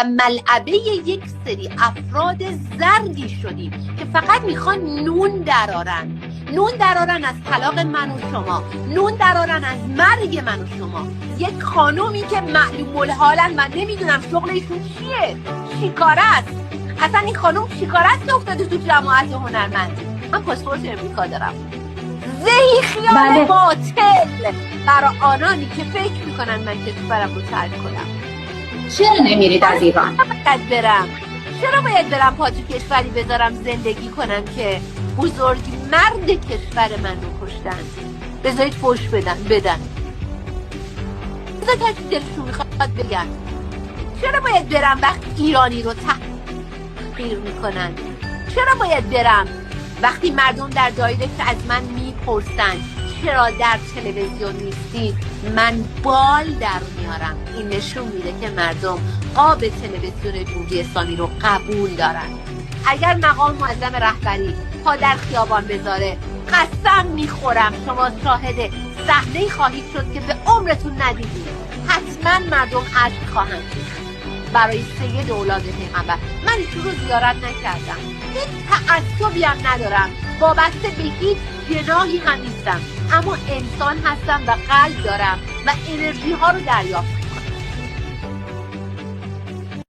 ملعبه یک سری افراد زرگی شدیم که فقط میخوان نون درارن از طلاق من و شما، نون درارن از مرگ من و شما. یک خانومی که معلوم الحالن و نمیدونم شغلشون چیه، چیکاره است. اصلا این خانوم چیکاره است که افتاده تو جماعت هنرمند. من پاسپورت امریکا دارم. زهی خیال باطل برای آنانی که فکر میکنن من کشورم رو ترک کنم. چرا نمیرید از ایران؟ چرا باید برم پا تو کشوری بذارم زندگی کنم که بزرگ مرد کشور من رو کشتن؟ بذارید فوش بدن بذارید تا دلشون میخواد بگن. چرا باید برم وقتی ایرانی رو تحقیر میکنن؟ چرا باید برم وقتی مردم در دایرکت از من میپرسن چرا در تلویزیون نیستی؟ من بال در میارم. این نشون میده که مردم قاب تلویزیون جمهوری اسلامی رو قبول دارن. اگر مقام معظم رهبری پا در خیابان بذاره، قسم میخورم شما شاهد صحنه‌ای خواهید شد که به عمرتون ندیدید. حتما مردم اشک خواهند ریخت برای سید اولاد پیغمبر. من ایشون رو زیارت نکردم، هیچ تعصبی هم ندارم، وابسته به هیچ جناحی هم نیستم، اما انسان هستم و قلب دارم و انرژی ها رو دریافت